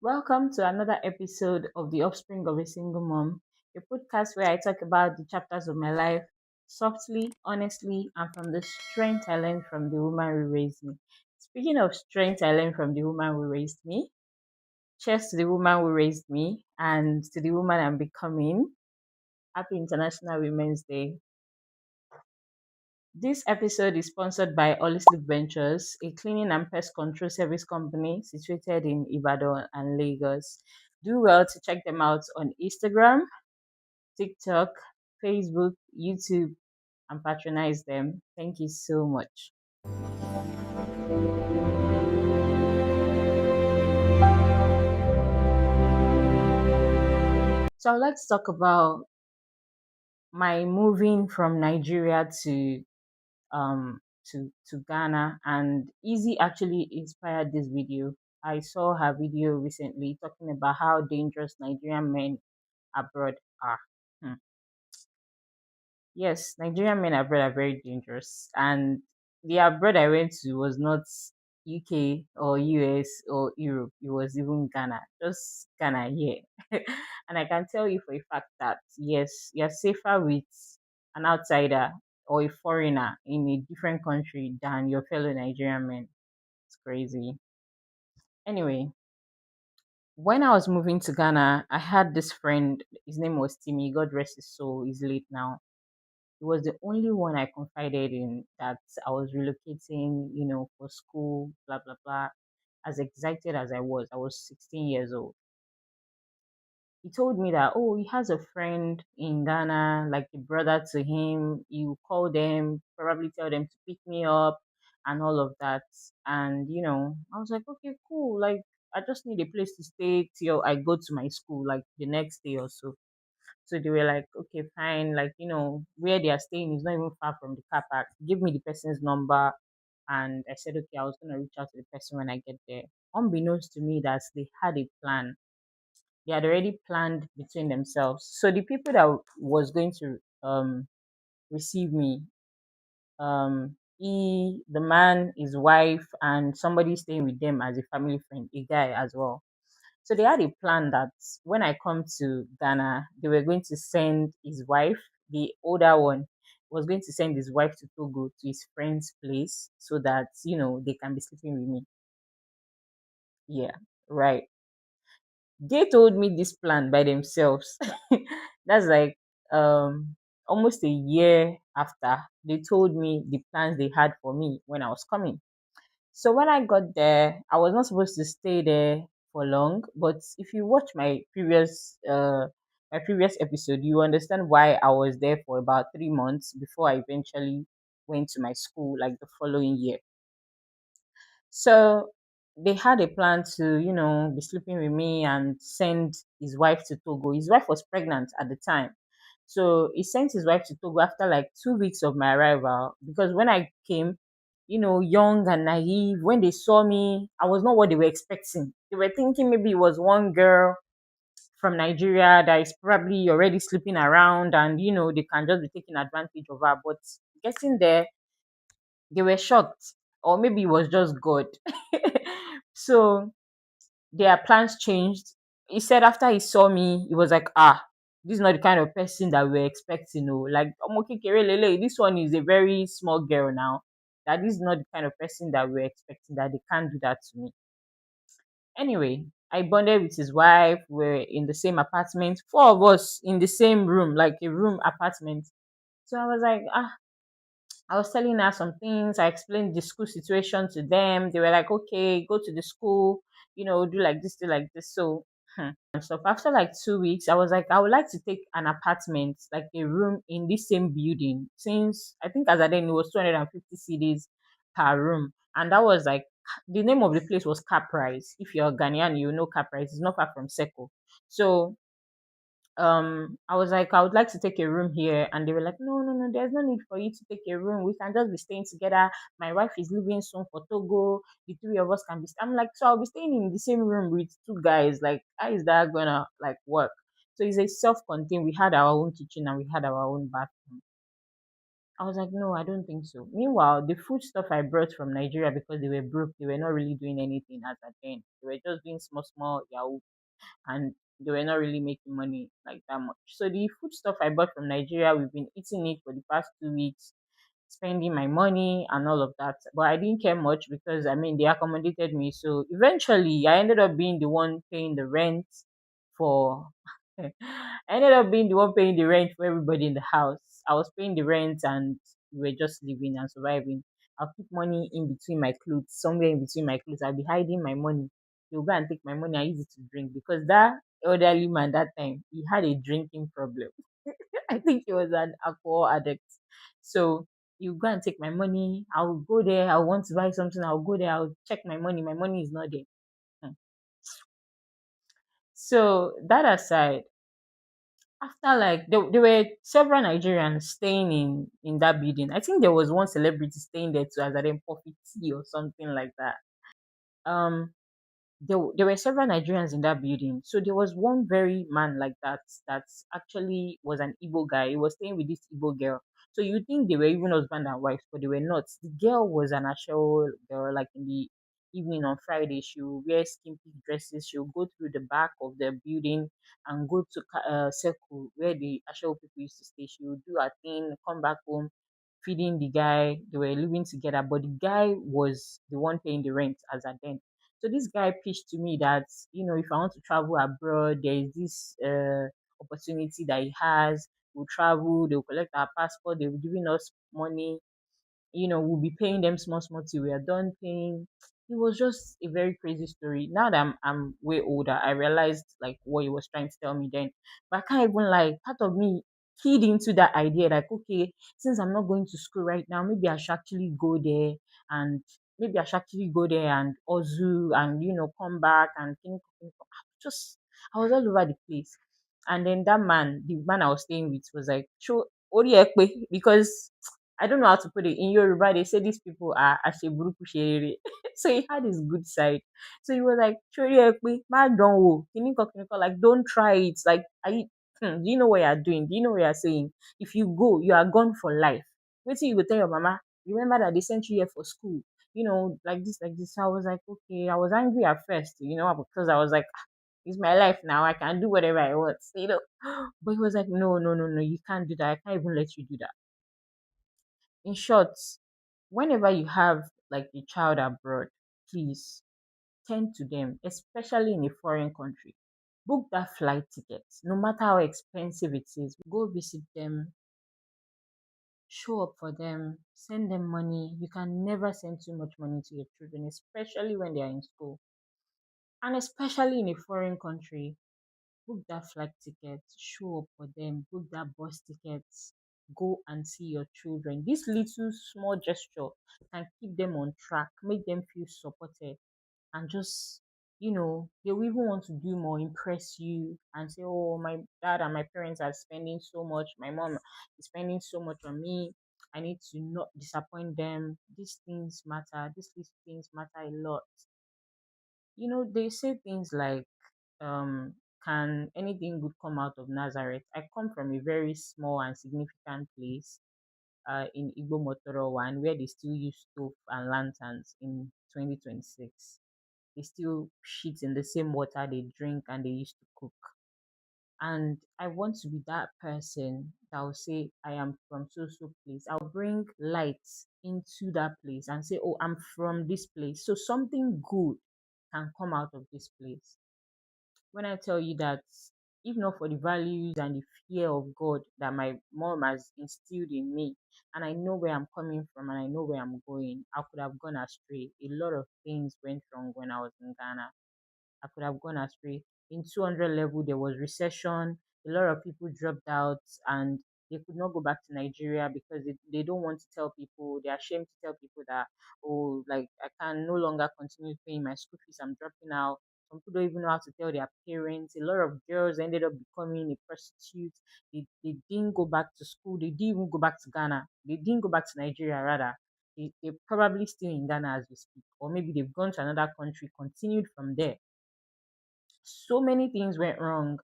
Welcome to another episode of The Offspring of a Single Mom, a podcast where I talk about the chapters of my life softly, honestly, and from the strength I learned from the woman who raised me. Speaking of strength I learned from the woman who raised me, cheers to the woman who raised me and to the woman I'm becoming. Happy International Women's Day. This episode is sponsored by Holistic Ventures, a cleaning and pest control service company situated in Ibadan and Lagos. Do well to check them out on Instagram, TikTok, Facebook, YouTube, and patronize them. Thank you so much. So I'd like to talk about my moving from Nigeria to Ghana, and Easy actually inspired this video. I saw her video recently talking about how dangerous Nigerian men abroad are. Hmm. Yes, Nigerian men abroad are very dangerous, and the abroad I went to was not UK or US or Europe. It was even Ghana, just Ghana here. And I can tell you for a fact that yes, you're safer with an outsider or a foreigner in a different country than your fellow Nigerian men. It's crazy. Anyway, when I was moving to Ghana, I had this friend. His name was Timmy. God rest his soul. He's late now. He was the only one I confided in that I was relocating, for school, blah, blah, blah. As excited as I was 16 years old. He told me that, oh, he has a friend in Ghana, like a brother to him. You call them, probably tell them to pick me up and all of that. And, I was like, okay, cool. Like, I just need a place to stay till I go to my school, like the next day or so. So they were like, okay, fine. Like, where they are staying is not even far from the car park. Give me the person's number. And I said, okay, I was going to reach out to the person when I get there. Unbeknownst to me, that they had a plan. They had already planned between themselves. So the people that was going to receive me, the man, his wife, and somebody staying with them as a family friend, a guy as well. So they had a plan that when I come to Ghana, they were going to send his wife, the older one, was going to send his wife to Togo to his friend's place so that, they can be sleeping with me. Yeah, right. They told me this plan by themselves. That's like almost a year after they told me the plans they had for me when I was coming. So when I got there, I was not supposed to stay there for long. But if you watch my previous episode, you understand why I was there for about 3 months before I eventually went to my school like the following year. So they had a plan to, be sleeping with me and send his wife to Togo. His wife was pregnant at the time. So he sent his wife to Togo after like 2 weeks of my arrival because when I came, young and naive, when they saw me, I was not what they were expecting. They were thinking maybe it was one girl from Nigeria that is probably already sleeping around and, they can just be taking advantage of her. But getting there, they were shocked. Or maybe it was just God. So their plans changed. He said after he saw me, he was like, this is not the kind of person that we are expecting. Oh, like, okay, lele, this one is a very small girl now. That is not the kind of person that we're expecting, that they can't do that to me. Anyway, I bonded with his wife. We're in the same apartment. Four of us in the same room, like a room apartment. So I was like, I was telling her some things. I explained the school situation to them. They were like, okay, go to the school, do like this, do like this. So, and stuff. After like 2 weeks, I was like, I would like to take an apartment, like a room in this same building. Since I think as I then it was 250 CDs per room. And that was like, the name of the place was Caprice. If you're Ghanaian, you know Caprice. It's not far from Seco. So I was like, I would like to take a room here, and they were like, no, no, no, there's no need for you to take a room. We can just be staying together. My wife is leaving soon for Togo. The three of us can be. I'm like, so I'll be staying in the same room with two guys. Like, how is that gonna like work? So it's a self-contained. We had our own kitchen and we had our own bathroom. I was like, no, I don't think so. Meanwhile, the food stuff I brought from Nigeria, because they were broke, they were not really doing anything as at then. They were just doing small, small yahoo, and they were not really making money like that much. So the food stuff I bought from Nigeria, we've been eating it for the past 2 weeks, spending my money and all of that. But I didn't care much because I mean they accommodated me. So eventually I ended up being the one paying the rent for I ended up being the one paying the rent for everybody in the house. I was paying the rent and we were just living and surviving. I'll keep money in between my clothes, somewhere in between my clothes. I'll be hiding my money. He'll go and take my money and use it to drink because that elderly man that time he had a drinking problem. I think he was an alcohol addict. So you go and take my money. I'll go there. I want to buy something. I'll go there. I'll check my money. My money is not there. Hmm. So that aside, after like there were several Nigerians staying in that building. I think there was one celebrity staying there too, as a Puffy T or something like that. Um, there were several Nigerians in that building. So there was one very man like that actually was an Igbo guy. He was staying with this Igbo girl. So you think they were even husband and wife, but they were not. The girl was an actual girl. Like in the evening on Friday, she will wear skimpy dresses. She'll go through the back of the building and go to circle where the actual people used to stay. She will do her thing, come back home, feeding the guy. They were living together, but the guy was the one paying the rent as at then. So this guy pitched to me that, if I want to travel abroad, there is this opportunity that he has. We'll travel, they'll collect our passport, they'll be giving us money, we'll be paying them small, small till we are done paying. It was just a very crazy story. Now that I'm way older, I realized like what he was trying to tell me then. But I can't even like part of me keyed into that idea like, okay, since I'm not going to school right now, maybe I should actually go there and Ozu and come back and just I was all over the place. And then that man, the man I was staying with was like, show because I don't know how to put it. In Yoruba, they say these people are asheburuku sherere. So he had his good side. So he was like, "Chori ekpe, ma don wo, kiniko, like don't try it. Like, do you know what you're doing? Do you know what you're saying? If you go, you are gone for life. Wait till you go tell your mama. Remember that they sent you here for school. Like this, like this." I was like, okay. I was angry at first, because I was like, it's my life now. I can do whatever I want. But he was like, no, no, no, no, you can't do that. I can't even let you do that. In short, whenever you have like a child abroad, please tend to them, especially in a foreign country. Book that flight ticket, no matter how expensive it is. Go visit them, show up for them, send them money. You can never send too much money to your children, especially when they are in school. And especially in a foreign country, book that flight ticket, show up for them, book that bus ticket, go and see your children. This little small gesture can keep them on track, make them feel supported, and just, they will even want to do more, impress you, and say, oh, my dad and my parents are spending so much, my mom is spending so much on me. I need to not disappoint them. These things matter. These little things matter a lot. They say things like, can anything good come out of Nazareth? I come from a very small and significant place in Igbo Motorowa, and where they still use stove and lanterns in 2026. They still shit in the same water they drink and they used to cook. And I want to be that person that will say, I am from so so place. I'll bring lights into that place and say, oh, I'm from this place. So something good can come out of this place. When I tell you that, if not for the values and the fear of God that my mom has instilled in me, and I know where I'm coming from and I know where I'm going, I could have gone astray. A lot of things went wrong when I was in Ghana. I could have gone astray. In 200 level, there was recession. A lot of people dropped out and they could not go back to Nigeria because they don't want to tell people, they're ashamed to tell people that, oh, like I can no longer continue paying my school fees, I'm dropping out. Some people don't even know how to tell their parents. A lot of girls ended up becoming a prostitute. They didn't go back to school. They didn't even go back to Ghana. They didn't go back to Nigeria, rather. They're probably still in Ghana as we speak. Or maybe they've gone to another country, continued from there. So many things went wrong.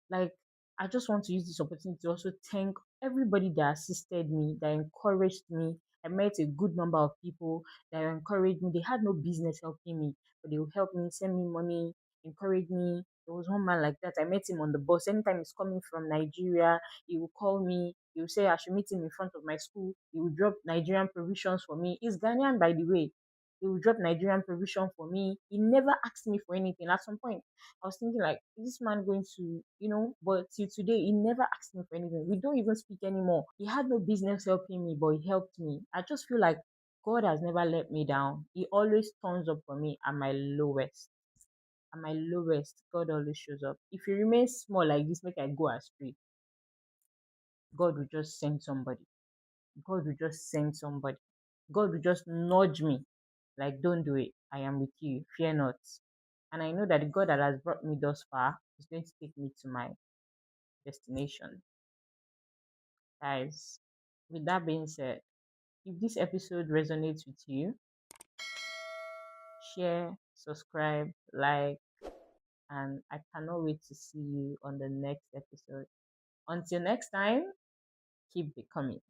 Like I just want to use this opportunity to also thank everybody that assisted me, that encouraged me. I met a good number of people that encouraged me. They had no business helping me, but they would help me, send me money, encourage me. There was one man like that. I met him on the bus. Anytime he's coming from Nigeria, he will call me. He will say I should meet him in front of my school. He will drop Nigerian provisions for me. He's Ghanaian, by the way. He will drop Nigerian provision for me. He never asked me for anything. At some point, I was thinking like, is this man going to, but till today, he never asked me for anything. We don't even speak anymore. He had no business helping me, but he helped me. I just feel like God has never let me down. He always turns up for me at my lowest. At my lowest, God always shows up. If you remain small like this, make I go astray, God will just send somebody. God will just send somebody. God will just nudge me, like, don't do it. I am with you. Fear not. And I know that the God that has brought me thus far is going to take me to my destination. Guys, with that being said, if this episode resonates with you, share, subscribe, like, and I cannot wait to see you on the next episode. Until next time, keep becoming.